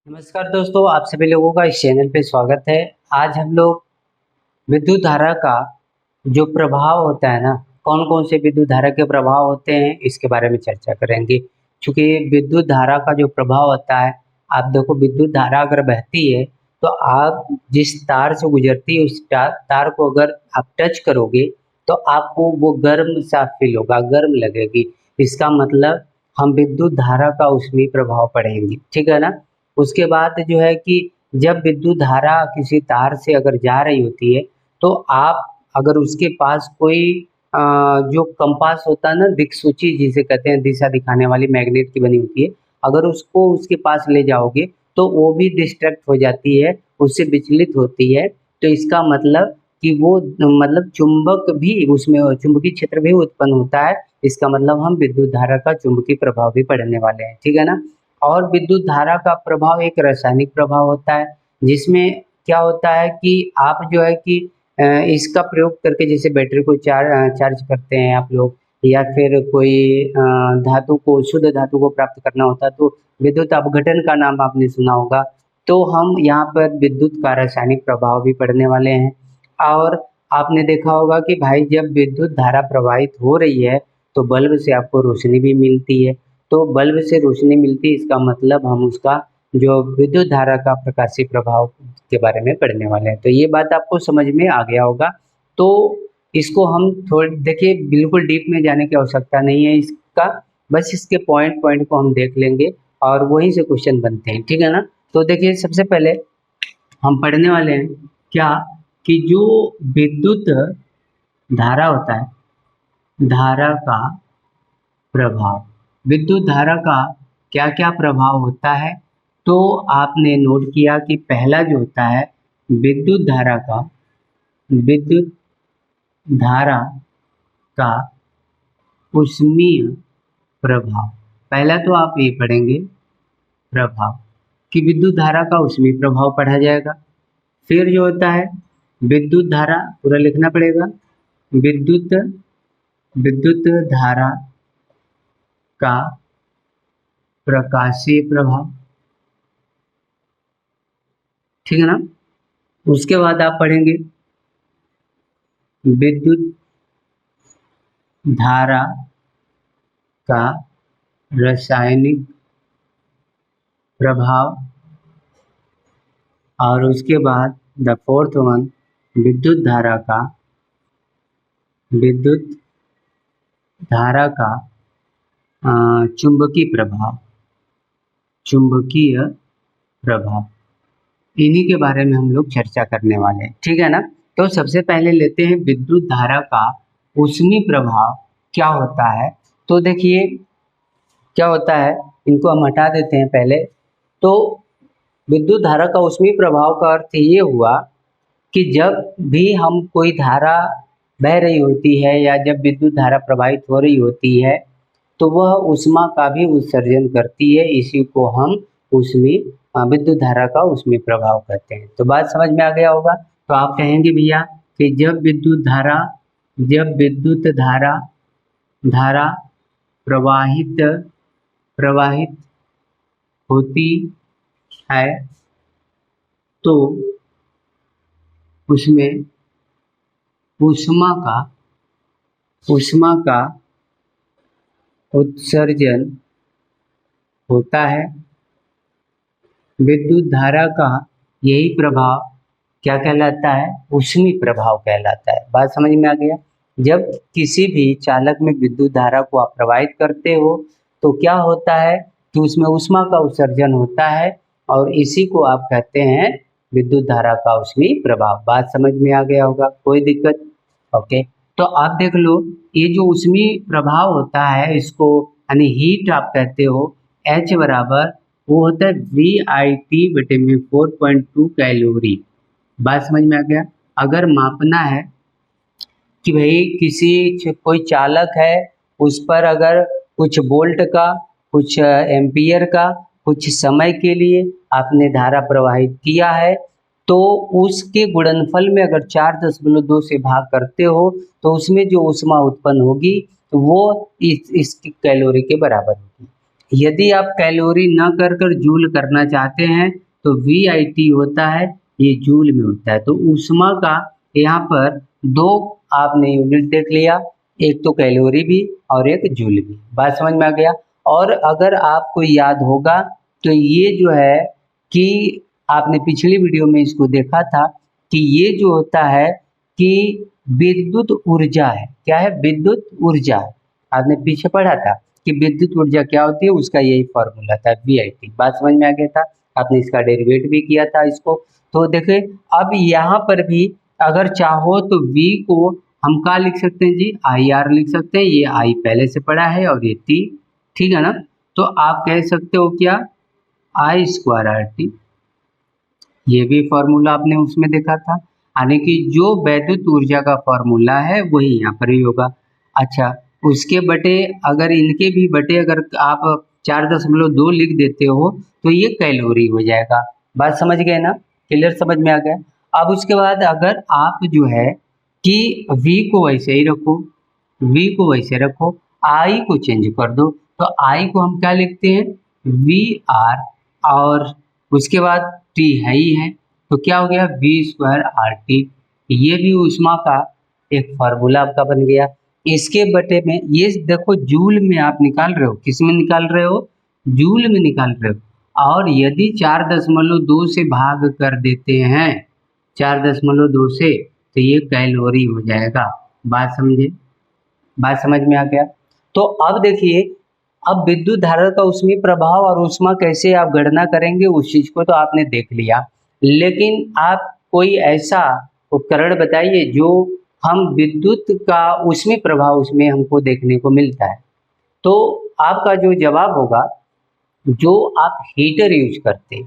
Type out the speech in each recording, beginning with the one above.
नमस्कार दोस्तों, आप सभी लोगों का इस चैनल पे स्वागत है। आज हम लोग विद्युत धारा का जो प्रभाव होता है ना, कौन-कौन से विद्युत धारा के प्रभाव होते हैं, इसके बारे में चर्चा करेंगे। चूँकि विद्युत धारा का जो प्रभाव होता है, आप देखो विद्युत धारा अगर बहती है, तो आप जिस तार से गुजरती है, उस तार को अगर आप टच करोगे, तो आपको वो गर्म-सा फ़ील होगा, गर्म लगेगी। इसका मतलब हम विद्युत धारा का उसमें प्रभाव पड़ेंगे, ठीक है ना? उसके बाद जो है कि जब विद्युत धारा किसी तार से अगर जा रही होती है, तो आप अगर उसके पास कोई अ, जो कंपास होता है ना, दिक्सूची जिसे कहते हैं, दिशा दिखाने वाली मैग्नेट की बनी होती है, अगर उसको उसके पास ले जाओगे, तो वो भी डिस्ट्रैक्ट हो जाती है, उससे विचलित होती है। तो इसका मतलब कि वो मतलब चुंबक भी उसमें चुंबकीय क्षेत्र भी उत्पन्न होता है। इसका मतलब हम विद्युत धारा का चुंबकीय प्रभाव भी पढ़ने वाले हैं, ठीक है ना? और विद्युत धारा का प्रभाव एक रासायनिक प्रभाव होता है, जिसमें क्या होता है कि आप जो है कि इसका प्रयोग करके जैसे बैटरी को चार्ज करते हैं आप लोग, या फिर कोई धातु को, शुद्ध धातु को प्राप्त करना होता है, तो विद्युत अपघटन का नाम आपने सुना होगा। तो हम यहाँ पर विद्युत का रासायनिक प्रभाव भी पढ़ने वाले हैं। और आपने देखा होगा कि भाई जब विद्युत धारा प्रवाहित हो रही है, तो बल्ब से आपको रोशनी भी मिलती है। तो बल्ब से रोशनी मिलती है, इसका मतलब हम उसका जो विद्युत धारा का प्रकाशीय प्रभाव के बारे में पढ़ने वाले हैं। तो ये बात आपको समझ में आ गया होगा। तो इसको हम थोड़ी देखिए, बिल्कुल डीप में जाने की आवश्यकता नहीं है इसका, बस इसके पॉइंट पॉइंट को हम देख लेंगे और वहीं से क्वेश्चन बनते हैं, ठीक है ना? तो देखिए, सबसे पहले हम पढ़ने वाले हैं क्या, कि जो विद्युत धारा होता है, धारा का प्रभाव, विद्युत धारा का क्या क्या प्रभाव होता है। तो आपने नोट किया कि पहला जो होता है, विद्युत धारा का, विद्युत धारा का ऊष्मीय प्रभाव। पहला तो आप ये पढ़ेंगे प्रभाव, कि विद्युत धारा का ऊष्मीय प्रभाव पढ़ा जाएगा। फिर जो होता है विद्युत धारा, पूरा लिखना पड़ेगा, विद्युत विद्युत धारा का प्रकाशीय प्रभाव, ठीक है ना? उसके बाद आप पढ़ेंगे विद्युत धारा का रासायनिक प्रभाव, और उसके बाद द फोर्थ वन, विद्युत धारा का, विद्युत धारा का चुंबकीय प्रभाव, चुंबकीय प्रभाव। इन्हीं के बारे में हम लोग चर्चा करने वाले हैं, ठीक है ना? तो सबसे पहले लेते हैं विद्युत धारा का ऊष्मीय प्रभाव क्या होता है। तो देखिए क्या होता है, इनको हम हटा देते हैं पहले। तो विद्युत धारा का ऊष्मीय प्रभाव का अर्थ ये हुआ कि जब भी हम कोई धारा बह रही होती है, या जब विद्युत धारा प्रवाहित हो रही होती है, तो वह ऊष्मा का भी उत्सर्जन करती है। इसी को हम ऊष्मीय विद्युत धारा का ऊष्मीय प्रभाव कहते हैं। तो बात समझ में आ गया होगा। तो आप कहेंगे भैया कि जब विद्युत धारा धारा प्रवाहित प्रवाहित होती है, तो उसमें ऊष्मा का उत्सर्जन होता है। विद्युत धारा का यही प्रभाव क्या कहलाता है? ऊष्मीय प्रभाव कहलाता है। बात समझ में आ गया? जब किसी भी चालक में विद्युत धारा को आप प्रवाहित करते हो, तो क्या होता है कि उसमें ऊष्मा का उत्सर्जन होता है, और इसी को आप कहते हैं विद्युत धारा का ऊष्मीय प्रभाव। बात समझ में आ गया होगा? कोई दिक्कत? ओके। तो आप देख लो, ये जो ऊष्मीय प्रभाव होता है, इसको यानी हीट आप कहते हो, H बराबर वो होता है VIT/में 4.2 कैलोरी। बात समझ में आ गया? अगर मापना है कि भाई कोई चालक है, उस पर अगर कुछ वोल्ट का, कुछ एम्पियर का, कुछ समय के लिए आपने धारा प्रवाहित किया है, तो उसके गुणनफल में अगर 4.2 से भाग करते हो, तो उसमें जो ऊष्मा उत्पन्न होगी, वो इस कैलोरी के बराबर होगी। यदि आप कैलोरी न कर कर जूल करना चाहते हैं तो VIT होता है, ये जूल में होता है। तो ऊष्मा का यहाँ पर दो आपने यूनिट देख लिया, एक तो कैलोरी भी और एक जूल भी। बात समझ में आ गया। और अगर आपको याद होगा तो ये जो है कि आपने पिछली वीडियो में इसको देखा था कि ये जो होता है कि विद्युत ऊर्जा है। क्या है? विद्युत ऊर्जा। आपने पीछे पढ़ा था कि विद्युत ऊर्जा क्या होती है, उसका यही फॉर्मूला था VIT। बात समझ में आ गया था। आपने इसका डेरिवेट भी किया था इसको। तो देखिए अब यहाँ पर भी अगर चाहो तो V को हम क्या लिख सकते हैं जी? IR लिख सकते हैं। ये I पहले से पढ़ा है और ये T, ठीक है ना। तो आप कह सकते हो क्या? I²RT। ये भी फॉर्मूला आपने उसमें देखा था, यानी कि जो वैद्युत ऊर्जा का फॉर्मूला है वही यहाँ पर ही होगा। अच्छा, उसके बटे अगर इनके भी बटे अगर आप 4.2 लिख देते हो तो ये कैलोरी हो जाएगा। बात समझ गए ना? क्लियर समझ में आ गया। अब उसके बाद अगर आप जो है कि V को वैसे ही रखो, V को वैसे रखो, I को चेंज कर दो। तो I को हम क्या लिखते हैं? VR। और उसके बाद T है ही है, तो क्या हो गया? V²RT। ये भी ऊष्मा का एक फार्मूला आपका बन गया। इसके बटे में ये देखो जूल में आप निकाल रहे हो, किस में निकाल रहे हो? जूल में निकाल रहे हो। और यदि 4.2 से भाग कर देते हैं, 4.2 से, तो ये कैलोरी हो जाएगा। बात समझे? बात समझ में आ गया। तो अब देखिए, अब विद्युत धारा का ऊष्मीय प्रभाव और ऊष्मा कैसे आप गणना करेंगे उस चीज को तो आपने देख लिया, लेकिन आप कोई ऐसा उपकरण बताइए जो हम विद्युत का ऊष्मीय प्रभाव उसमें हमको देखने को मिलता है। तो आपका जो जवाब होगा, जो आप हीटर यूज करते हैं,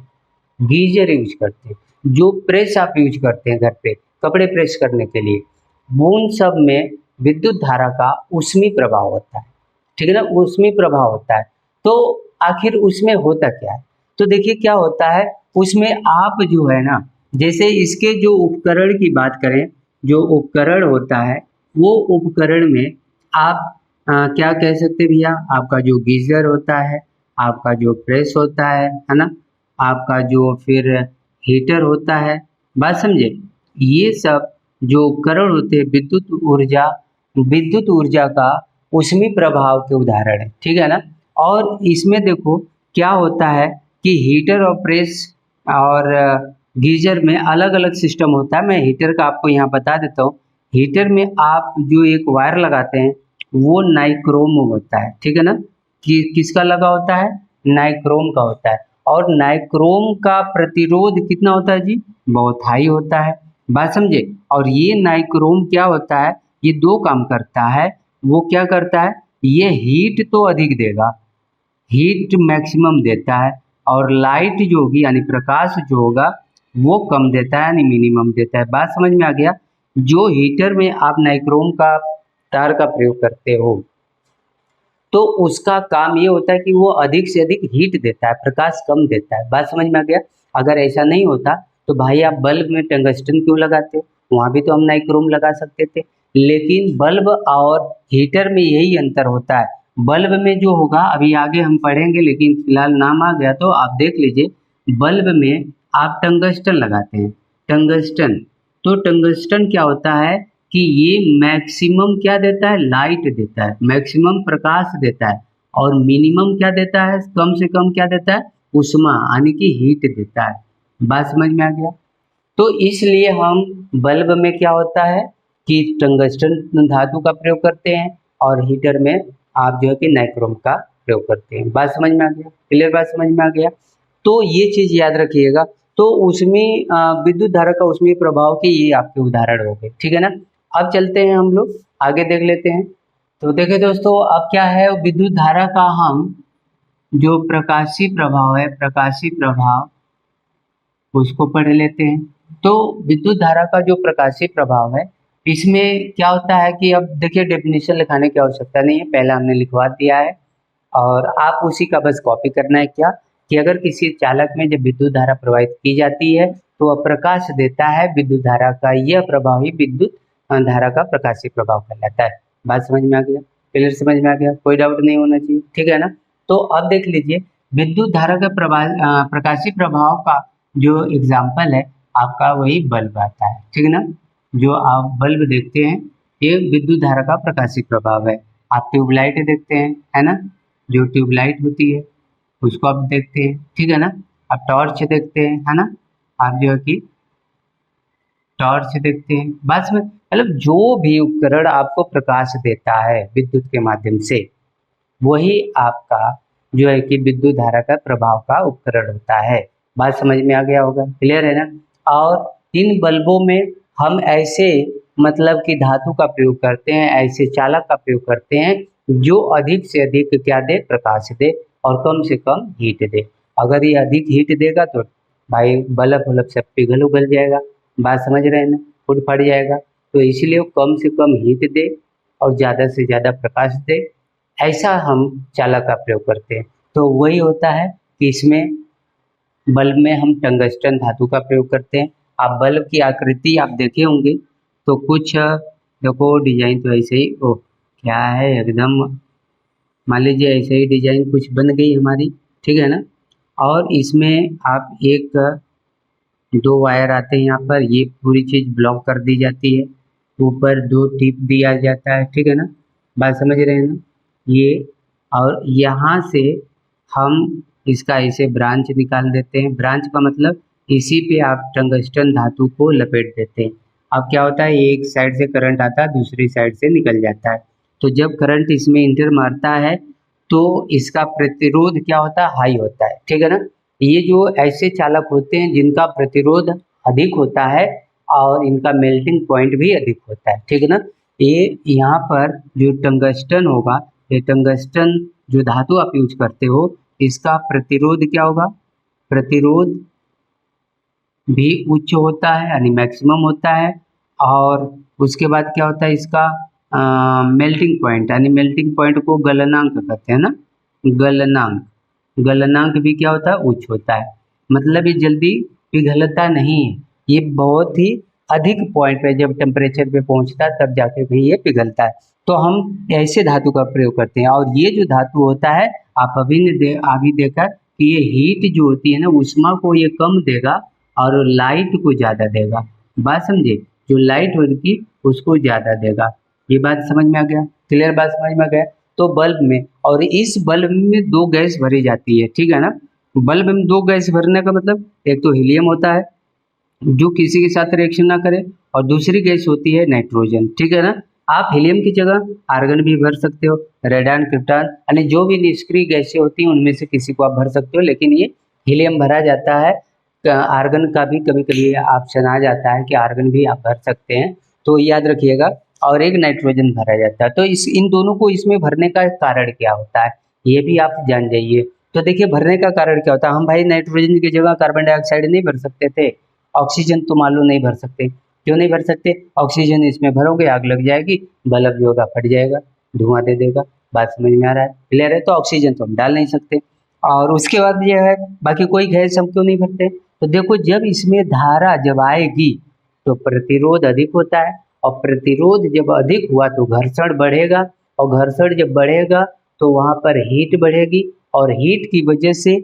गीजर यूज करते हैं, जो प्रेस आप यूज करते हैं घर पे कपड़े प्रेस करने के लिए, उन सब में विद्युत धारा का ऊष्मीय प्रभाव होता है। ठीक है ना? ऊष्मीय प्रभाव होता है। तो आखिर उसमें होता क्या है? तो देखिए क्या होता है उसमें, आप जो है ना, जैसे इसके जो उपकरण की बात करें, जो उपकरण होता है वो उपकरण में आप क्या कह सकते हैं भैया? आपका जो गीजर होता है, आपका जो प्रेस होता है ना, आपका जो फिर हीटर होता है। बात समझे? ये सब जो उपकरण होते हैं विद्युत ऊर्जा का ऊष्मीय प्रभाव के उदाहरण है। ठीक है ना? और इसमें देखो क्या होता है कि हीटर और प्रेस और गीजर में अलग अलग सिस्टम होता है। मैं हीटर का आपको यहाँ बता देता हूँ। हीटर में आप जो एक वायर लगाते हैं वो नाइक्रोम होता है। ठीक है ना? किसका लगा होता है? नाइक्रोम का होता है। और नाइक्रोम का प्रतिरोध कितना होता है जी? बहुत हाई होता है। बात समझे? और ये नाइक्रोम क्या होता है? ये दो काम करता है। वो क्या करता है? ये हीट तो अधिक देगा, हीट मैक्सिमम देता है, और लाइट जो होगी यानी प्रकाश जो होगा वो कम देता है यानी मिनिमम देता है। बात समझ में आ गया? जो हीटर में आप नाइक्रोम का तार का प्रयोग करते हो तो उसका काम ये होता है कि वो अधिक से अधिक हीट देता है, प्रकाश कम देता है। बात समझ में आ गया? अगर ऐसा नहीं होता तो भाई आप बल्ब में टंगस्टन क्यों लगाते हो? वहाँ भी तो हम नाइक्रोम लगा सकते थे। लेकिन बल्ब और हीटर में यही अंतर होता है। बल्ब में जो होगा अभी आगे हम पढ़ेंगे, लेकिन फिलहाल नाम आ गया तो आप देख लीजिए। बल्ब में आप टंगस्टन लगाते हैं, टंगस्टन। तो टंगस्टन क्या होता है कि ये मैक्सिमम क्या देता है? लाइट देता है, मैक्सिमम प्रकाश देता है। और मिनिमम क्या देता है? कम से कम क्या देता है? ऊष्मा यानी कि हीट देता है। बात समझ में आ गया? तो इसलिए हम बल्ब में क्या होता है कि टंगस्टन धातु का प्रयोग करते हैं, और हीटर में आप जो है कि नाइक्रोम का प्रयोग करते हैं। बात समझ में आ गया? क्लियर? बात समझ में आ गया? तो ये चीज याद रखिएगा। तो उसमें विद्युत धारा का उसमें प्रभाव के ये आपके उदाहरण हो गए। ठीक है ना? अब चलते हैं हम लोग आगे देख लेते हैं। तो देखिए दोस्तों, अब क्या है, विद्युत धारा का हम जो प्रकाशीय प्रभाव है, प्रकाशीय प्रभाव उसको पढ़ लेते हैं। तो विद्युत धारा का जो प्रकाशीय प्रभाव है, इसमें क्या होता है कि अब देखिए डेफिनेशन लिखाने की आवश्यकता नहीं है, पहले हमने लिखवा दिया है। और आप उसी का बस कॉपी करना है। क्या कि अगर किसी चालक में जब विद्युत धारा प्रवाहित की जाती है तो वह प्रकाश देता है, विद्युत धारा का यह प्रभाव ही विद्युत धारा का प्रकाशीय प्रभाव कहलाता है। बात समझ में आ गया? क्लियर समझ में आ गया? कोई डाउट नहीं होना चाहिए। ठीक है ना? तो अब देख लीजिए विद्युत धारा का प्रकाशीय प्रभाव का जो एग्जाम्पल है आपका वही बल्ब आता है, ठीक है ना। जो आप बल्ब देखते हैं ये विद्युत धारा का प्रकाशीय प्रभाव है। आप ट्यूबलाइट देखते हैं, है ना, जो ट्यूबलाइट होती है उसको आप देखते हैं, ठीक है ना। आप टॉर्च देखते हैं, है ना, आप जो है कि टॉर्च देखते हैं। बस में मतलब जो भी उपकरण आपको प्रकाश देता है विद्युत के माध्यम से वही आपका जो है कि विद्युत धारा का प्रभाव का उपकरण होता है। बात समझ में आ गया होगा, क्लियर है ना। और इन बल्बों में हम ऐसे मतलब कि धातु का प्रयोग करते हैं, ऐसे चालक का प्रयोग करते हैं जो अधिक से अधिक क्या दे, प्रकाश दे और कम से कम हीट दे। अगर ये अधिक हीट देगा तो भाई बल्ब वल्ब सब पिघल उगल जाएगा, बात समझ रहे हैं ना, फूट फट जाएगा। तो इसलिए वो कम से कम हीट दे और ज़्यादा से ज़्यादा प्रकाश दे, ऐसा हम चालक का प्रयोग करते हैं। तो वही होता है कि इसमें बल्ब में हम टंगस्टन धातु का प्रयोग करते हैं। आप बल्ब की आकृति आप देखे होंगे तो कुछ देखो डिजाइन तो ऐसे ही, ओ क्या है एकदम, मान लीजिए ऐसे ही डिजाइन कुछ बन गई हमारी, ठीक है ना। और इसमें आप एक दो वायर आते हैं यहाँ पर, ये पूरी चीज़ ब्लॉक कर दी जाती है, ऊपर दो टिप दिया जाता है, ठीक है ना, बात समझ रहे हैं ना ये। और यहाँ से हम इसका ऐसे ब्रांच निकाल देते हैं। ब्रांच का मतलब इसी पे आप टंगस्टन धातु को लपेट देते हैं। अब क्या होता है, एक साइड से करंट आता है दूसरी साइड से निकल जाता है। तो जब करंट इसमें इंटर मारता है तो इसका प्रतिरोध क्या होता है, हाई होता है, ठीक है ना। ये जो ऐसे चालक होते हैं जिनका प्रतिरोध अधिक होता है और इनका मेल्टिंग पॉइंट भी अधिक होता है, ठीक है ना। ये यहाँ पर जो टंगस्टन होगा, ये टंगस्टन जो धातु आप यूज करते हो इसका प्रतिरोध क्या होगा, प्रतिरोध भी उच्च होता है यानी मैक्सिमम होता है। और उसके बाद क्या होता है इसका मेल्टिंग पॉइंट, यानी मेल्टिंग पॉइंट को गलनांक कहते हैं ना, गलनांक, गलनांक भी क्या होता है, उच्च होता है। मतलब ये जल्दी पिघलता नहीं है, ये बहुत ही अधिक पॉइंट पे जब टेम्परेचर पे पहुंचता है तब जाके भी ये पिघलता है। तो हम ऐसे धातु का प्रयोग करते हैं। और ये जो धातु होता है आप अभी देखा कि ये हीट जो होती है ना ऊष्मा को ये कम देगा और लाइट को ज़्यादा देगा, बात समझे, जो लाइट होगी उसको ज़्यादा देगा। ये बात समझ में आ गया, क्लियर बात समझ में आ गया। तो बल्ब में, और इस बल्ब में दो गैस भरी जाती है, ठीक है ना। बल्ब में दो गैस भरने का मतलब एक तो हीलियम होता है जो किसी के साथ रिएक्शन ना करे और दूसरी गैस होती है नाइट्रोजन, ठीक है ना। आप हीलियम की जगह आर्गन भी भर सकते हो, रेडान, क्रिप्टॉन, यानी जो भी निष्क्रिय गैसें होती हैं उनमें से किसी को आप भर सकते हो, लेकिन ये हीलियम भरा जाता है। आर्गन का भी कभी कभी ऑप्शन आ जाता है कि आर्गन भी आप भर सकते हैं, तो याद रखिएगा। और एक नाइट्रोजन भरा जाता है। तो इन दोनों को इसमें भरने का कारण क्या होता है ये भी आप जान जाइए। तो देखिए भरने का कारण क्या होता है, हम भाई नाइट्रोजन की जगह कार्बन डाइऑक्साइड नहीं भर सकते थे, ऑक्सीजन तो मान लो नहीं भर सकते, क्यों नहीं भर सकते, ऑक्सीजन इसमें भरोगे आग लग जाएगी, बल्ब जो होगा फट जाएगा, धुआं दे देगा, बात समझ में आ रहा है, क्लियर है। तो ऑक्सीजन तो हम डाल नहीं सकते। और उसके बाद ये है बाकी कोई गैस हम क्यों नहीं भरते, तो देखो जब इसमें धारा जब आएगी तो प्रतिरोध अधिक होता है, और प्रतिरोध जब अधिक हुआ तो घर्षण बढ़ेगा, और घर्षण जब बढ़ेगा तो वहाँ पर हीट बढ़ेगी, और हीट की वजह से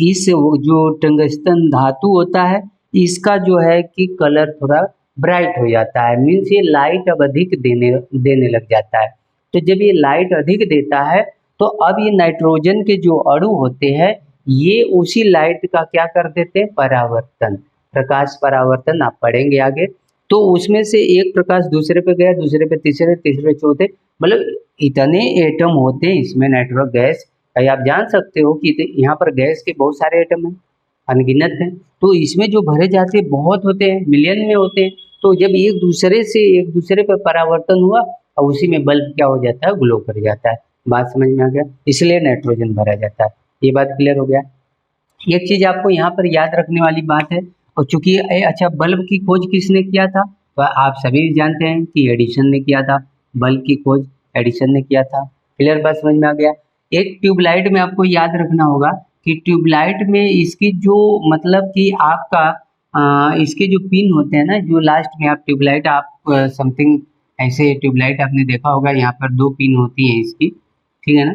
इस जो टंगस्टन धातु होता है इसका जो है कि कलर थोड़ा ब्राइट हो जाता है, मीन्स ये लाइट अब अधिक देने लग जाता है। तो जब ये लाइट अधिक देता है तो अब ये नाइट्रोजन के जो अणु होते हैं ये उसी लाइट का क्या कर देते हैं, परावर्तन, प्रकाश परावर्तन आप पढ़ेंगे आगे। तो उसमें से एक प्रकाश दूसरे पे गया, दूसरे पे तीसरे, तीसरे चौथे, मतलब इतने एटम होते हैं इसमें नाइट्रोजन गैस, आप जान सकते हो कि यहाँ पर गैस के बहुत सारे एटम हैं, अनगिनत हैं। तो इसमें जो भरे जाते हैं बहुत होते हैं, मिलियन में होते हैं। तो जब एक दूसरे पर परावर्तन हुआ और उसी में बल्ब क्या हो जाता है, ग्लो कर जाता है, बात समझ में आ गया, इसलिए नाइट्रोजन भरा जाता है। ये बात क्लियर हो गया। एक चीज आपको यहाँ पर याद रखने वाली बात है, और चूंकि अच्छा बल्ब की खोज किसने किया था, तो आप सभी जानते हैं कि एडिसन ने किया था, बल्ब की खोज एडिसन ने किया था, क्लियर बात समझ में आ गया। एक ट्यूबलाइट में आपको याद रखना होगा कि ट्यूबलाइट में इसकी जो मतलब कि आपका इसके जो पिन होते हैं ना, जो लास्ट में आप ट्यूबलाइट आप समथिंग ऐसे ट्यूबलाइट आपने देखा होगा, यहाँ पर दो पिन होती है इसकी, ठीक है ना,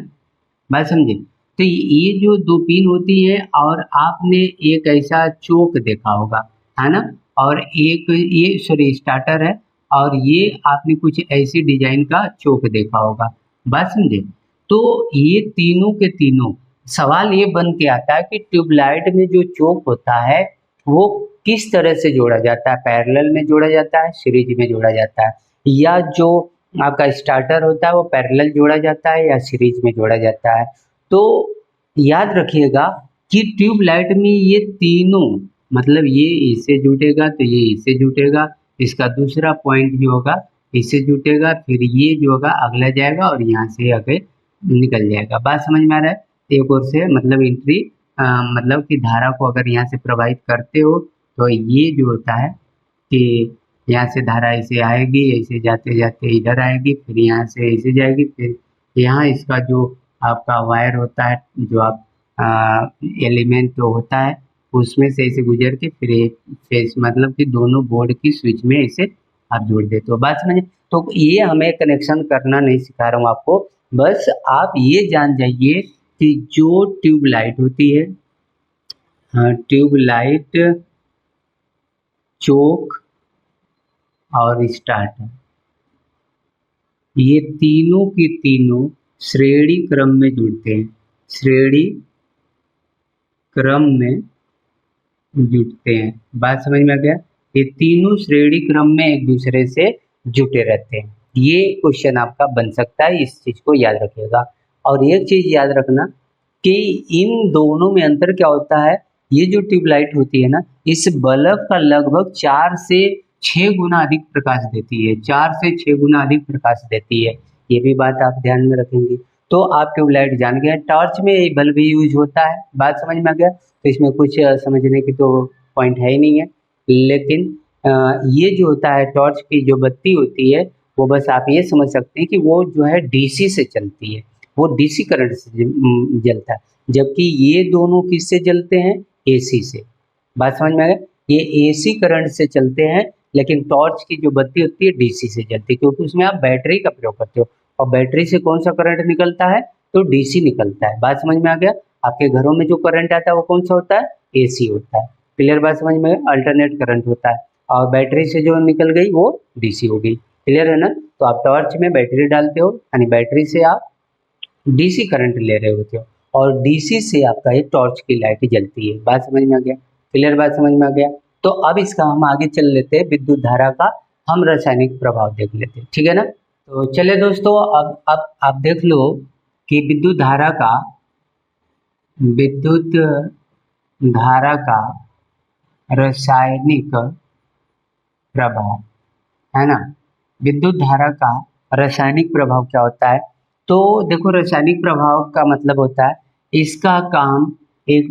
बात समझे। तो ये जो दो पिन होती है और आपने एक ऐसा चोक देखा होगा, है ना, और एक ये सॉरी स्टार्टर है और ये आपने कुछ ऐसी डिजाइन का चोक देखा होगा, बात समझे। तो ये तीनों के तीनों सवाल ये बन के आता है कि ट्यूबलाइट में जो चोक होता है वो किस तरह से जोड़ा जाता है, पैरेलल में जोड़ा जाता है, सीरीज में जोड़ा जाता है, या जो आपका स्टार्टर होता है वो पैरेलल जोड़ा जाता है या सीरीज में जोड़ा जाता है। तो याद रखिएगा कि ट्यूबलाइट में ये तीनों मतलब ये इससे जुटेगा तो ये इससे जुटेगा, इसका दूसरा पॉइंट जो होगा इससे जुटेगा, फिर ये जो होगा अगला जाएगा और यहाँ से आगे निकल जाएगा। बात समझ में आ रहा है। एक ओर से मतलब एंट्री मतलब कि धारा को अगर यहाँ से प्रवाहित करते हो तो ये जो होता है कि यहाँ से धारा ऐसे आएगी, ऐसे जाते जाते इधर आएगी, फिर यहाँ से ऐसे जाएगी, फिर यहाँ इसका जो आपका वायर होता है जो आप एलिमेंट जो होता है उसमें से ऐसे गुजर के फिर एक फेस मतलब कि दोनों बोर्ड की स्विच में ऐसे आप जोड़ देते हो। बात समझे। तो ये हमें कनेक्शन करना नहीं सिखा रहा हूँ आपको, बस आप ये जान जाइए कि जो ट्यूबलाइट होती है, ट्यूबलाइट, चोक और स्टार्टर, ये तीनों के तीनों श्रेणी क्रम में जुड़ते हैं, श्रेणी क्रम में जुटते हैं। बात समझ में आ गया। ये तीनों श्रेणी क्रम में एक दूसरे से जुटे रहते हैं। ये क्वेश्चन आपका बन सकता है, इस चीज को याद रखिएगा। और एक चीज याद रखना कि इन दोनों में अंतर क्या होता है। ये जो ट्यूबलाइट होती है ना, इस बल्ब का लगभग 4 से 6 गुना अधिक प्रकाश देती है, 4 से 6 गुना अधिक प्रकाश देती है। ये भी बात आप ध्यान में रखेंगे। तो आप ट्यूबलाइट जान गए। टॉर्च में ये बल्ब भी यूज होता है, बात समझ में आ गया। तो इसमें कुछ समझने की तो पॉइंट है ही नहीं है। लेकिन ये जो होता है टॉर्च की जो बत्ती होती है वो बस आप ये समझ सकते हैं कि वो जो है डीसी से चलती है, वो डीसी करंट से जलता है, जबकि ये दोनों किससे जलते हैं, एसी से। बात समझ में आ गया। ये एसी करंट से चलते हैं, लेकिन टॉर्च की जो बत्ती होती है डीसी से जलती है, क्योंकि उसमें आप बैटरी का प्रयोग करते हो और बैटरी से कौन सा करंट निकलता है, तो डीसी निकलता है। बात समझ में आ गया। आपके घरों में जो करंट आता है वो कौन सा होता है, एसी होता है। क्लियर बात समझ में। अल्टरनेट करंट होता है और बैटरी से जो निकल गई वो डीसी हो गई। क्लियर है ना। तो आप टॉर्च में बैटरी डालते हो, यानी बैटरी से आप डीसी करंट ले रहे होते हो और डीसी से आपका ये टॉर्च की लाइट जलती है। बात समझ में आ गया। क्लियर बात समझ में आ गया। तो अब इसका हम आगे चल लेते हैं, विद्युत धारा का हम रासायनिक प्रभाव देख लेते हैं, ठीक है ना। तो चले दोस्तों, अब आप देख लो कि विद्युत धारा का रासायनिक प्रभाव, है ना। विद्युत धारा का रासायनिक प्रभाव क्या होता है। तो देखो, रासायनिक प्रभाव का मतलब होता है इसका काम एक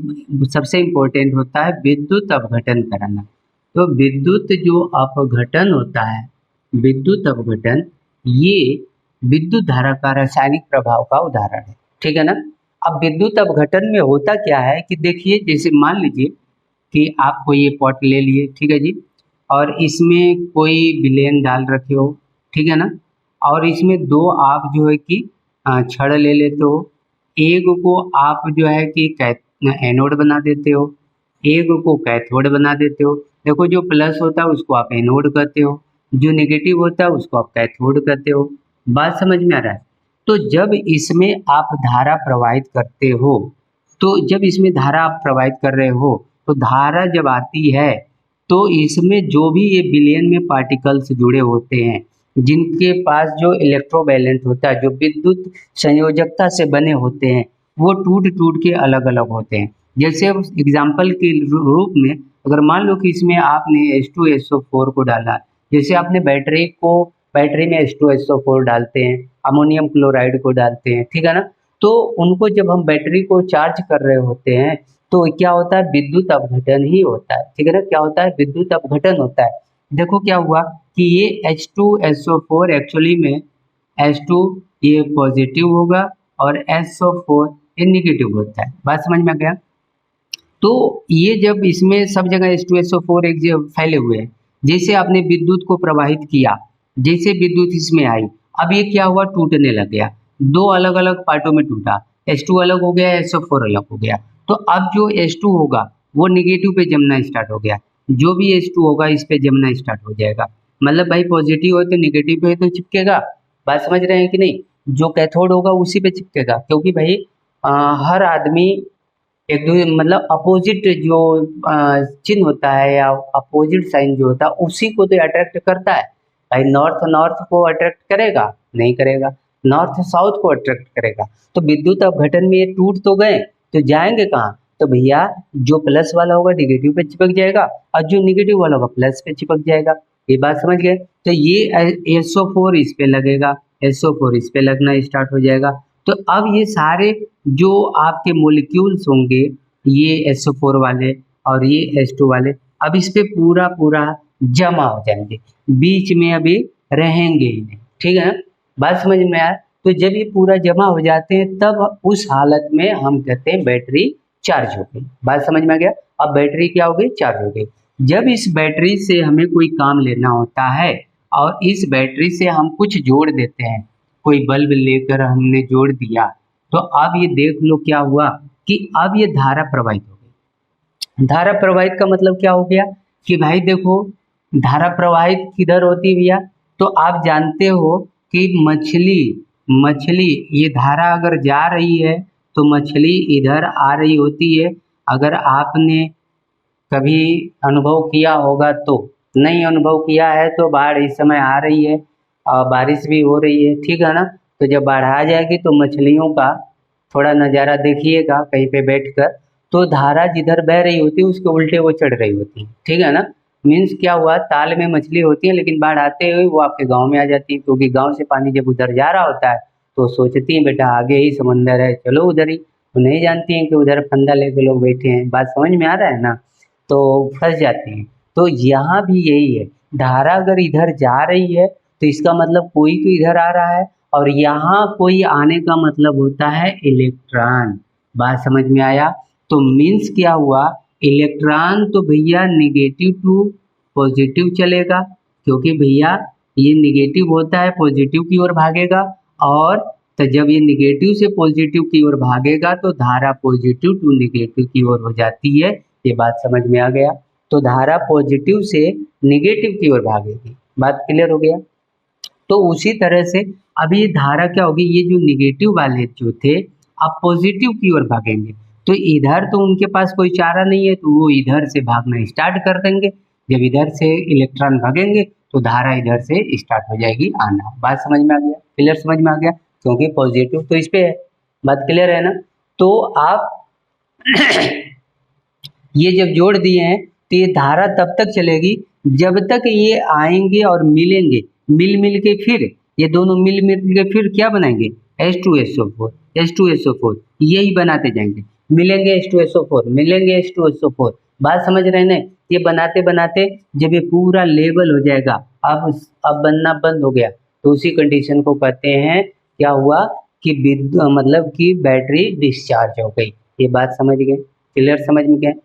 सबसे इम्पोर्टेंट होता है विद्युत अपघटन करना। तो विद्युत जो अपघटन होता है, विद्युत अपघटन, ये विद्युत धारा का रासायनिक प्रभाव का उदाहरण है, ठीक है ना। अब विद्युत अपघटन में होता क्या है कि देखिए, जैसे मान लीजिए कि आप कोई ये पॉट ले लिए, ठीक है जी, और इसमें कोई विलेन डाल रखे हो, ठीक है ना, और इसमें दो आप जो है कि छड़ ले लेते हो। एक को आप जो है कि एनोड बना देते हो, एक को कैथोड बना देते हो। देखो, जो प्लस होता है उसको आप एनोड कहते हो, जो नेगेटिव होता है उसको आप कैथोड कहते हो। बात समझ में आ रहा है। तो जब इसमें आप धारा प्रवाहित करते हो, तो जब इसमें धारा आप प्रवाहित कर रहे हो तो धारा जब आती है तो इसमें जो भी ये विलयन में पार्टिकल्स जुड़े होते हैं, जिनके पास जो इलेक्ट्रोवैलेंट होता है, जो विद्युत संयोजकता से बने होते हैं, वो टूट टूट के अलग अलग होते हैं। जैसे एग्जाम्पल के रूप में अगर मान लो कि इसमें आपने H2SO4 को डाला, जैसे आपने बैटरी में H2SO4 डालते हैं, अमोनियम क्लोराइड को डालते हैं, ठीक है ना। तो उनको जब हम बैटरी को चार्ज कर रहे होते हैं तो क्या होता है, विद्युत अपघटन ही होता है, ठीक है ना। क्या होता है, विद्युत अपघटन होता है। देखो क्या हुआ कि ये H2SO4 एक्चुअली में H2 ये पॉजिटिव होगा और SO4 ये निगेटिव होता है। बात समझ में आ गया। तो ये जब इसमें सब जगह H2SO4 एक जगह फैले हुए हैं, जैसे आपने विद्युत को प्रवाहित किया, जैसे विद्युत इसमें आई, अब ये क्या हुआ, टूटने लग गया, दो अलग अलग पार्टों में टूटा। H2 अलग हो गया, SO4 अलग हो गया। तो अब जो H2 होगा वो निगेटिव पे जमना स्टार्ट हो गया, जो भी H2 होगा इस पे जमना स्टार्ट हो जाएगा। मतलब भाई पॉजिटिव हो तो निगेटिव पे तो चिपकेगा, बात समझ रहे हैं कि नहीं। जो कैथोड होगा उसी पे चिपकेगा, क्योंकि भाई हर आदमी एक दूसरे मतलब अपोजिट जो चिन्ह होता है या अपोजिट साइन जो होता है उसी को तो अट्रैक्ट करता है। भाई नॉर्थ नॉर्थ को अट्रैक्ट करेगा नहीं करेगा, नॉर्थ साउथ को अट्रैक्ट करेगा। तो विद्युत अपघटन में ये टूट तो गए, तो जाएंगे कहाँ, तो भैया जो प्लस वाला होगा निगेटिव पे चिपक जाएगा और जो निगेटिव वाला होगा प्लस पे चिपक जाएगा। ये बात समझ गए। तो ये SO4 इस पे लगेगा, SO4 इस पे लगना स्टार्ट हो जाएगा। तो अब ये सारे जो आपके मोलिक्यूल्स होंगे, ये SO4 वाले और ये H2 वाले, अब इस पे पूरा पूरा जमा हो जाएंगे, बीच में अभी रहेंगे ही नहीं। ठीक है ना, बात समझ में आया। तो जब ये पूरा जमा हो जाते हैं तब उस हालत में हम कहते हैं बैटरी चार्ज हो गई। बात समझ में आ गया। अब बैटरी क्या हो गई, चार्ज हो गई। जब इस बैटरी से हमें कोई काम लेना होता है और इस बैटरी से हम कुछ जोड़ देते हैं, कोई बल्ब लेकर हमने जोड़ दिया, तो अब ये देख लो क्या हुआ कि अब ये धारा प्रवाहित हो गई। धारा प्रवाहित का मतलब क्या हो गया कि भाई देखो धारा प्रवाहित किधर होती है भैया, तो आप जानते हो कि मछली मछली ये धारा अगर जा रही है तो मछली इधर आ रही होती है। अगर आपने कभी अनुभव किया होगा तो, नहीं अनुभव किया है तो बाढ़ इस समय आ रही है और बारिश भी हो रही है, ठीक है ना। तो जब बाढ़ आ जाएगी तो मछलियों का थोड़ा नज़ारा देखिएगा कहीं पे बैठकर, तो धारा जिधर बह रही होती है उसके उल्टे वो चढ़ रही होती है, ठीक है ना। मीन्स क्या हुआ, ताल में मछली होती है लेकिन बाढ़ आते हुए वो आपके गांव में आ जाती है, क्योंकि गांव से पानी जब उधर जा रहा होता है तो सोचती हैं बेटा आगे ही समंदर है चलो उधर ही, तो नहीं जानती हैं कि उधर फंदा लेके लोग बैठे हैं। बात समझ में आ रहा है ना, तो फंस जाती हैं। तो यहाँ भी यही है, धारा अगर इधर जा रही है तो इसका मतलब कोई तो इधर आ रहा है, और यहाँ कोई आने का मतलब होता है इलेक्ट्रॉन। बात समझ में आया। तो मीन्स क्या हुआ, इलेक्ट्रॉन तो भैया निगेटिव टू पॉजिटिव चलेगा, क्योंकि भैया ये निगेटिव होता है पॉजिटिव की ओर भागेगा, और तो जब ये निगेटिव से पॉजिटिव की ओर भागेगा तो धारा पॉजिटिव टू निगेटिव की ओर हो जाती है। ये बात समझ में आ गया। तो धारा पॉजिटिव से निगेटिव की ओर भागेगी, बात क्लियर हो गया। तो उसी तरह से अभी ये धारा क्या होगी, ये जो निगेटिव वाले जो थे अब पॉजिटिव की ओर भागेंगे, तो इधर तो उनके पास कोई चारा नहीं है तो वो इधर से भागना स्टार्ट कर देंगे। जब इधर से इलेक्ट्रॉन भागेंगे तो धारा इधर से स्टार्ट हो जाएगी आना। बात समझ में आ गया, क्लियर समझ में आ गया, क्योंकि पॉजिटिव तो इस पे है। बात क्लियर है ना। तो आप ये जब जोड़ दिए हैं तो ये धारा तब तक चलेगी जब तक ये आएंगे और मिलेंगे, मिल मिल के फिर ये दोनों मिल मिल के फिर क्या बनाएंगे, H2SO4 H2SO4 यही बनाते जाएंगे, मिलेंगे H2SO4 मिलेंगे H2SO4। बात समझ रहे हैं ना। ये बनाते बनाते जब ये पूरा लेवल हो जाएगा, अब बनना बंद हो गया, तो उसी कंडीशन को कहते हैं क्या हुआ कि विद्युत मतलब कि बैटरी डिस्चार्ज हो गई। ये बात समझ गए, क्लियर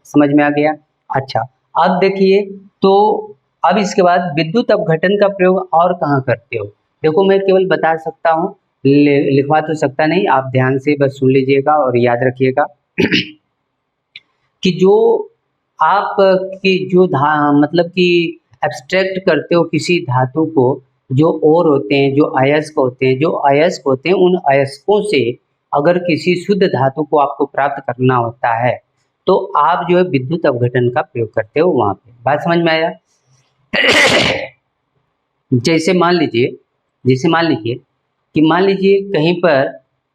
समझ में आ गया। अच्छा अब देखिए, तो अब इसके बाद विद्युत अपघटन का प्रयोग और कहाँ करते हो। देखो मैं केवल बता सकता हूँ, लिखवा तो सकता नहीं, आप ध्यान से बस सुन लीजिएगा और याद रखिएगा कि जो आप की जो मतलब कि एब्स्ट्रैक्ट करते हो किसी धातु को, जो ओर होते हैं, जो अयस्क होते हैं, जो अयस्क होते हैं, उन अयस्कों से अगर किसी शुद्ध धातु को आपको प्राप्त करना होता है तो आप जो है विद्युत अपघटन का प्रयोग करते हो वहाँ पे। बात समझ में आया। जैसे मान लीजिए कि मान लीजिए कहीं पर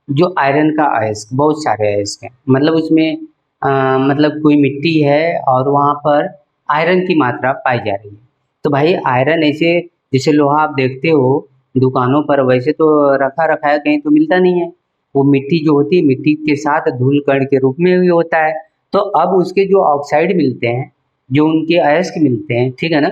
जो आयरन का अयस्क, बहुत सारे अयस्क हैं, मतलब उसमें मतलब कोई मिट्टी है और वहाँ पर आयरन की मात्रा पाई जा रही है। तो भाई आयरन ऐसे जैसे लोहा आप देखते हो दुकानों पर, वैसे तो रखा रखा है, कहीं तो मिलता नहीं है। वो मिट्टी जो होती है मिट्टी के साथ धूल कण के रूप में भी होता है। तो अब उसके जो ऑक्साइड मिलते हैं, जो उनके अयस्क मिलते हैं, ठीक है ना,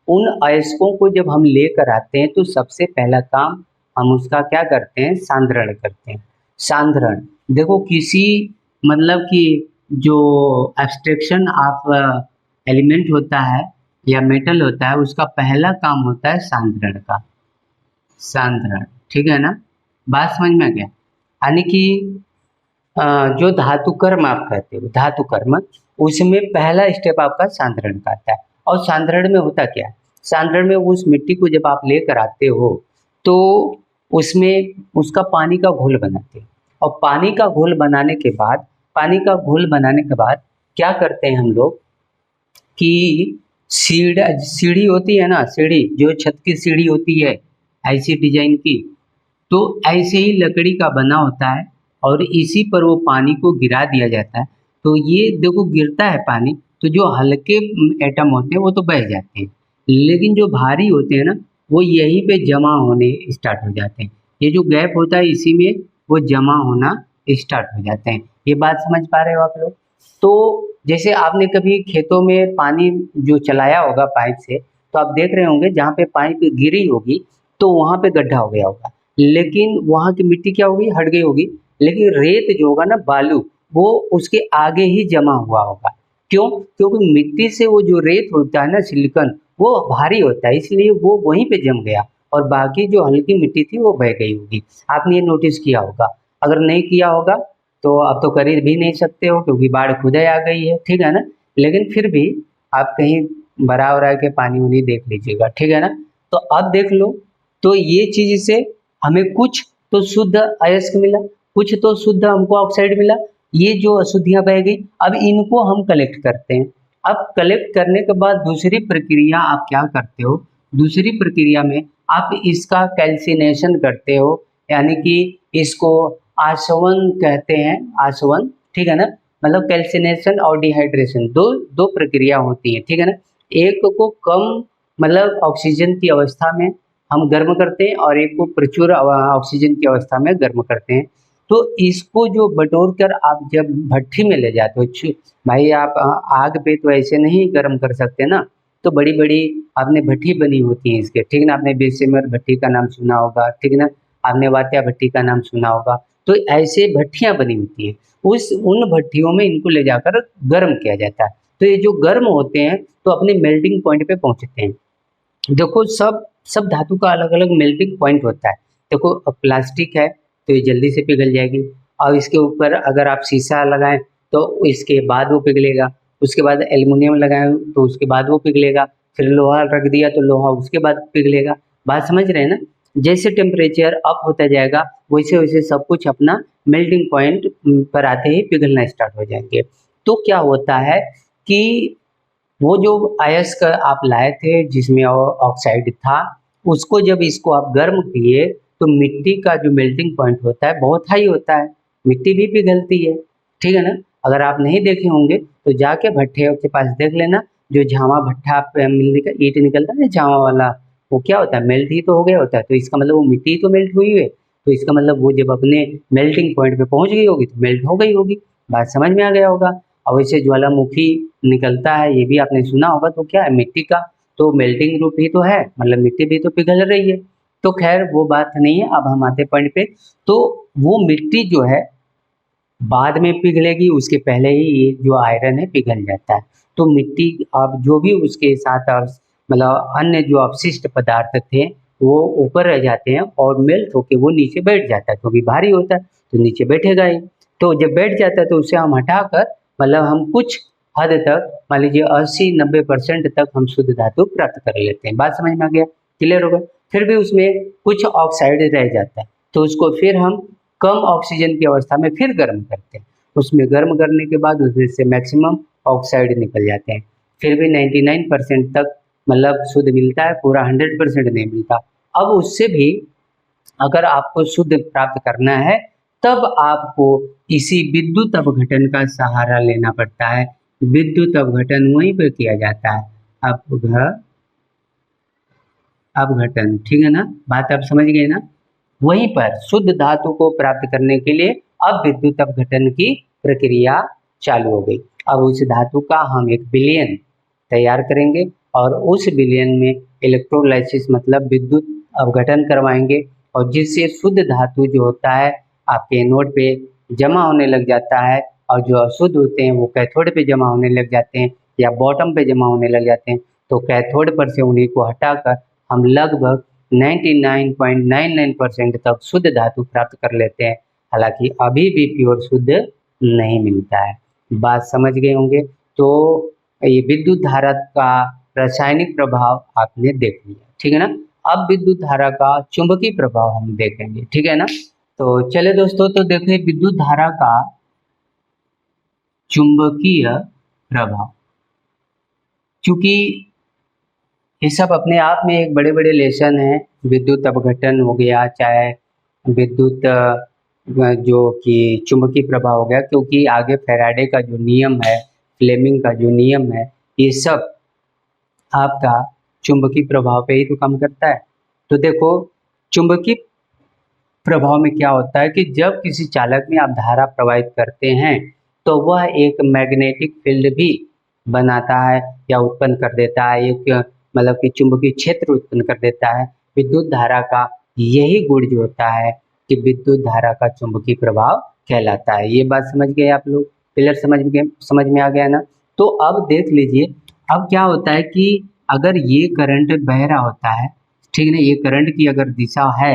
उन अयस्कों को जब हम लेकर आते हैं तो सबसे पहला काम हम उसका क्या करते हैं, सांद्रण करते हैं। सांद्रण देखो किसी मतलब कि जो एब्स्ट्रैक्शन ऑफ एलिमेंट होता है या मेटल होता है उसका पहला काम होता है सांद्रण का, सांद्रण, ठीक है ना। बात समझ में आ गया। यानी कि जो धातु कर्म आप कहते हो, धातु कर्म, उसमें पहला स्टेप आपका सांद्रण का आता है। और सांद्रण में होता क्या है, सांद्रण में उस मिट्टी को जब आप लेकर आते हो तो उसमें उसका पानी का घोल बनाते हैं। और पानी का घोल बनाने के बाद, क्या करते हैं हम लोग कि सीढ़ी होती है ना, सीढ़ी जो छत की सीढ़ी होती है ऐसी डिजाइन की, तो ऐसे ही लकड़ी का बना होता है और इसी पर वो पानी को गिरा दिया जाता है। तो ये देखो गिरता है पानी, तो जो हल्के एटम होते हैं वो तो बह जाते हैं, लेकिन जो भारी होते हैं ना वो यहीं पे जमा होने स्टार्ट हो जाते हैं। ये जो गैप होता है इसी में वो जमा होना स्टार्ट हो जाते हैं। ये बात समझ पा रहे हो आप लोग? तो जैसे आपने कभी खेतों में पानी जो चलाया होगा पाइप से, तो आप देख रहे होंगे जहाँ पे पाइप गिरी होगी तो वहाँ पे गड्ढा हो गया होगा, लेकिन वहाँ की मिट्टी क्या होगी, हट गई होगी, लेकिन रेत जो होगा ना, बालू, वो उसके आगे ही जमा हुआ होगा। क्यों? क्योंकि मिट्टी से वो जो रेत होता है ना, सिलिकॉन, वो भारी होता है, इसलिए वो वहीं पे जम गया और बाकी जो हल्की मिट्टी थी वो बह गई होगी। आपने ये नोटिस किया होगा। अगर नहीं किया होगा तो आप तो कर ही भी नहीं सकते हो क्योंकि बाढ़ खुद ही आ गई है, ठीक है ना। लेकिन फिर भी आप कहीं भरा उरा के पानी उनी देख लीजिएगा, ठीक है ना। तो अब देख लो, तो ये चीज से हमें कुछ तो शुद्ध अयस्क मिला, कुछ तो शुद्ध हमको ऑक्साइड मिला। ये जो अशुद्धियां बह गई, अब इनको हम कलेक्ट करते हैं। अब कलेक्ट करने के बाद दूसरी प्रक्रिया आप क्या करते हो, दूसरी प्रक्रिया में आप इसका कैल्सिनेशन करते हो, यानी कि इसको आसवन कहते हैं, आसवन, ठीक है ना। मतलब कैल्सिनेशन और डिहाइड्रेशन, दो दो प्रक्रिया होती है, ठीक है ना। एक को कम मतलब ऑक्सीजन की अवस्था में हम गर्म करते हैं और एक को प्रचुर ऑक्सीजन की अवस्था में गर्म करते हैं। तो इसको जो बटोर कर आप जब भट्ठी में ले जाते हो, भाई आप आग पे तो ऐसे नहीं गर्म कर सकते ना, तो बड़ी बड़ी आपने भट्ठी बनी होती है इसके, ठीक है ना। आपने बेसिमर भट्ठी का नाम सुना होगा, ठीक है ना। आपने वात्या भट्ठी का नाम सुना होगा। तो ऐसे भट्ठियां बनी होती हैं, उन भट्ठियों में इनको ले जाकर गर्म किया जाता है। तो ये जो गर्म होते हैं तो अपने मेल्टिंग पॉइंट पे पहुंचते हैं। देखो सब सब धातु का अलग अलग मेल्टिंग पॉइंट होता है। देखो अब प्लास्टिक है तो ये जल्दी से पिघल जाएगी, और इसके ऊपर अगर आप शीशा लगाएं तो इसके बाद वो पिघलेगा, उसके बाद एल्युमिनियम लगाएं तो उसके बाद वो पिघलेगा, फिर लोहा रख दिया तो लोहा उसके बाद पिघलेगा। बात समझ रहे हैं ना। जैसे टेम्परेचर अप होता जाएगा वैसे वैसे सब कुछ अपना मेल्टिंग पॉइंट पर आते ही पिघलना स्टार्ट हो जाएंगे। तो क्या होता है कि वो जो अयस्क आप लाए थे जिसमें ऑक्साइड था, उसको जब इसको आप गर्म किए तो मिट्टी का जो मेल्टिंग पॉइंट होता है बहुत हाई होता है, मिट्टी भी पिघलती है, ठीक है ना। अगर आप नहीं देखे होंगे तो जाके भट्ठे के पास देख लेना, जो झावा भट्ठा पे मिलने का ईंट निकलता है ना झावा वाला, वो क्या होता है, मेल्ट ही तो हो गया होता है। तो इसका मतलब वो मिट्टी तो मेल्ट हुई है, तो इसका मतलब वो जब अपने मेल्टिंग पॉइंट पे पहुंच गई होगी तो मेल्ट हो गई होगी। बात समझ में आ गया होगा। और वैसे ज्वालामुखी निकलता है, ये भी आपने सुना होगा, तो क्या है, मिट्टी का तो मेल्टिंग रूप ही तो है, मतलब मिट्टी भी तो पिघल रही है। तो खैर वो बात नहीं है, अब हम आते पॉइंट पे। तो वो मिट्टी जो है बाद में पिघलेगी, उसके पहले ही ये जो आयरन है पिघल जाता है। तो मिट्टी अब जो भी उसके साथ मतलब अन्य जो अवशिष्ट पदार्थ थे वो ऊपर रह जाते हैं और मेल्ट होके वो नीचे बैठ जाता है, क्योंकि भारी होता है तो नीचे बैठेगा ही। तो जब बैठ जाता है तो उसे हम हटाकर, मतलब हम कुछ हद तक, मान लीजिए 80-90% तक हम शुद्ध धातु प्राप्त कर लेते हैं। बात समझ में आ गया, क्लियर हो गया। फिर भी उसमें कुछ ऑक्साइड रह जाता है, तो उसको फिर हम कम ऑक्सीजन की अवस्था में फिर गर्म करते हैं। उसमें गर्म करने के बाद उसमें से मैक्सिमम ऑक्साइड निकल जाते हैं। फिर भी 99% तक मतलब शुद्ध मिलता है, पूरा 100% नहीं मिलता। अब उससे भी अगर आपको शुद्ध प्राप्त करना है तब आपको इसी विद्युत अपघटन का सहारा लेना पड़ता है। विद्युत अपघटन वहीं पर किया जाता है, अपघटन, ठीक है ना। बात आप समझ गए ना। वहीं पर शुद्ध धातु को प्राप्त करने के लिए अब विद्युत अपघटन की प्रक्रिया चालू हो गई। अब उस धातु का हम एक विलयन तैयार करेंगे और उस विलयन में इलेक्ट्रोलाइसिस मतलब विद्युत अपघटन करवाएंगे, और जिससे शुद्ध धातु जो होता है आपके एनोड पे जमा होने लग जाता है, और जो अशुद्ध होते हैं वो कैथोड पे जमा होने लग जाते हैं या बॉटम पे जमा होने लग जाते हैं। तो कैथोड पर से उन्हीं को हटाकर हम लगभग 99.99% तक शुद्ध धातु प्राप्त कर लेते हैं। हालांकि अभी भी प्योर शुद्ध नहीं मिलता है। बात समझ गए होंगे। तो ये विद्युत धारा का रासायनिक प्रभाव आपने देख लिया, ठीक है ना। अब विद्युत धारा का चुंबकीय प्रभाव हम देखेंगे, ठीक है ना। तो चले दोस्तों, तो देखिए विद्युत धारा का चुंबकीय प्रभाव, क्योंकि ये सब अपने आप में एक बड़े बड़े लेसन हैं। विद्युत अपघटन हो गया, चाहे विद्युत जो कि चुंबकीय प्रभाव हो गया, क्योंकि आगे फैराडे का जो नियम है, फ्लेमिंग का जो नियम है, ये सब आपका चुंबकीय प्रभाव पे ही तो काम करता है। तो देखो चुंबकीय प्रभाव में क्या होता है कि जब किसी चालक में आप धारा प्रवाहित करते हैं तो वह एक मैग्नेटिक फील्ड भी बनाता है या उत्पन्न कर देता है, एक मतलब कि चुंबकीय क्षेत्र उत्पन्न कर देता है। विद्युत धारा का यही गुण जो होता है कि विद्युत धारा का चुंबकीय प्रभाव कहलाता है। ये बात समझ गए आप लोग? क्लियर? समझ में आ गया ना। तो अब देख लीजिए, अब क्या होता है कि अगर ये करंट बह रहा होता है, ठीक है ना, ये करंट की अगर दिशा है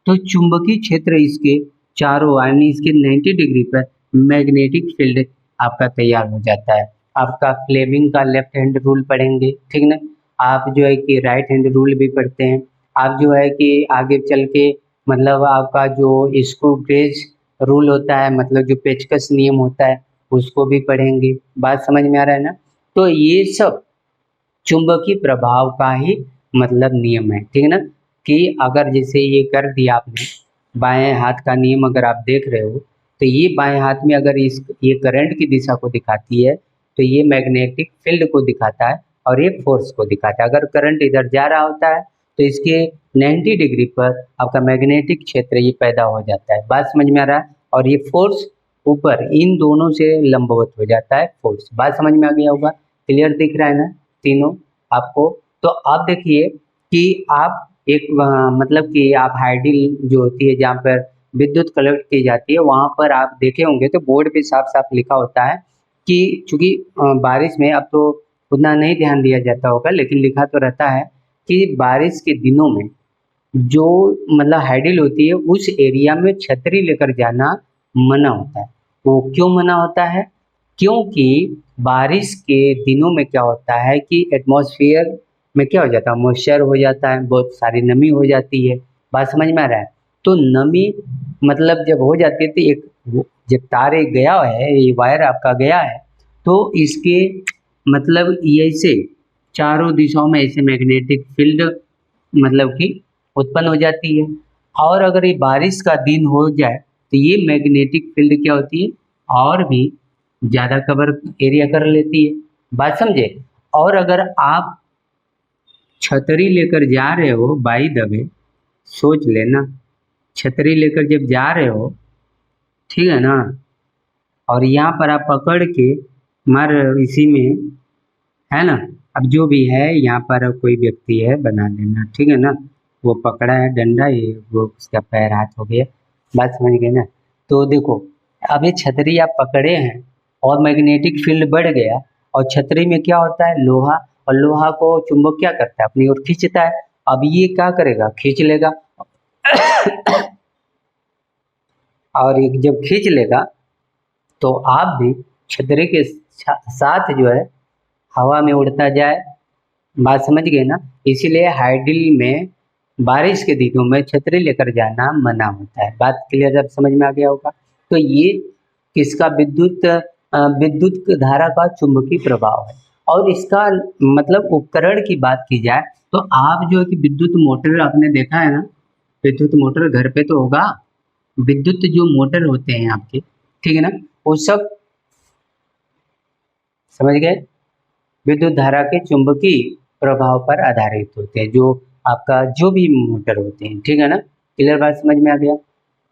तो चुंबकीय क्षेत्र इसके चारों यानी इसके 90 डिग्री पर मैग्नेटिक फील्ड आपका तैयार हो जाता है। आपका फ्लेमिंग का लेफ्ट हैंड रूल पढ़ेंगे, ठीक ना। आप जो है कि राइट हैंड रूल भी पढ़ते हैं। आप जो है कि आगे चल के मतलब आपका जो स्क्रू गेज रूल होता है, मतलब जो पेचकस नियम होता है, उसको भी पढ़ेंगे। बात समझ में आ रहा है ना। तो ये सब चुंबकीय प्रभाव का ही मतलब नियम है, ठीक है ना। कि अगर जैसे ये कर दिया आपने, बाएं हाथ का नियम अगर आप देख रहे हो, तो ये बाएं हाथ में अगर ये करंट की दिशा को दिखाती है तो ये मैग्नेटिक फील्ड को दिखाता है और ये फोर्स को दिखाता है। अगर करंट इधर जा रहा होता है तो इसके 90 डिग्री पर आपका मैग्नेटिक क्षेत्र ये पैदा हो जाता है। बात समझ में आ रहा है। और ये फोर्स ऊपर इन दोनों से लंबवत हो जाता है फोर्स। बात समझ में आ गया होगा? क्लियर दिख रहा है ना तीनों आपको? तो आप देखिए कि आप एक मतलब कि आप हाइडिल जो होती है जहाँ पर विद्युत कलेक्ट की जाती है, वहाँ पर आप देखे होंगे तो बोर्ड पे साफ साफ लिखा होता है कि चूंकि बारिश में अब तो उतना नहीं ध्यान दिया जाता होगा, लेकिन लिखा तो रहता है कि बारिश के दिनों में जो मतलब हाइडिल होती है उस एरिया में छतरी लेकर जाना मना होता है। वो क्यों मना होता है? क्योंकि बारिश के दिनों में क्या होता है कि एटमॉस्फेयर में क्या हो जाता है, मॉइस्चर हो जाता है, बहुत सारी नमी हो जाती है। बात समझ में आ रहा है। तो नमी मतलब जब हो जाती है तो एक जब तार गया है, ये वायर आपका गया है, तो इसके मतलब ऐसे चारों दिशाओं में ऐसे मैग्नेटिक फील्ड मतलब कि उत्पन्न हो जाती है। और अगर ये बारिश का दिन हो जाए तो ये मैग्नेटिक फील्ड क्या होती है, और भी ज़्यादा कवर एरिया कर लेती है। बात समझे। और अगर आप छतरी लेकर जा रहे हो बाई द वे, सोच लेना, छतरी लेकर जब जा रहे हो, ठीक है ना, और यहाँ पर आप पकड़ के मार इसी में, है ना, अब जो भी है यहाँ पर कोई व्यक्ति है बना लेना, ठीक है ना, वो पकड़ा है डंडा, ये वो उसका पैर हाथ हो गया। बात समझ गए ना। तो देखो अब ये छतरी आप पकड़े हैं और मैग्नेटिक फील्ड बढ़ गया, और छतरी में क्या होता है, लोहा, और लोहा को चुंबक क्या करता है, अपनी ओर खींचता है। अब ये क्या करेगा, खींच लेगा और ये जब खींच लेगा तो आप भी छतरी के साथ जो है हवा में उड़ता जाए। बात समझ गए ना। इसीलिए हाइडिल में बारिश के दिनों में छतरी लेकर जाना मना होता है। बात क्लियर अब समझ में आ गया होगा। तो ये किसका, विद्युत धारा का चुंबकीय प्रभाव है। और इसका मतलब उपकरण की बात की जाए तो आप जो है कि विद्युत मोटर आपने देखा है ना, विद्युत मोटर घर पे तो होगा, विद्युत जो मोटर होते हैं आपके, ठीक है ना, वो सब समझ गए, विद्युत धारा के चुंबकीय प्रभाव पर आधारित होते हैं, जो आपका जो भी मोटर होते हैं, ठीक है ना। क्लियर बात समझ में आ गया?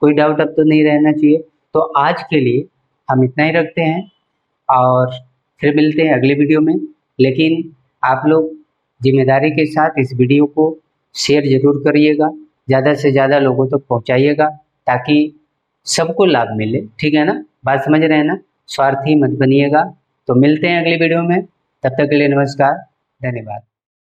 कोई डाउट अब तो नहीं रहना चाहिए। तो आज के लिए हम इतना ही रखते हैं और फिर मिलते हैं अगले वीडियो में। लेकिन आप लोग जिम्मेदारी के साथ इस वीडियो को शेयर जरूर करिएगा, ज़्यादा से ज़्यादा लोगों तक पहुँचाइएगा ताकि सबको लाभ मिले, ठीक है ना। बात समझ रहे हैं ना। स्वार्थी मत बनिएगा। तो मिलते हैं अगली वीडियो में, तब तक के लिए नमस्कार, धन्यवाद।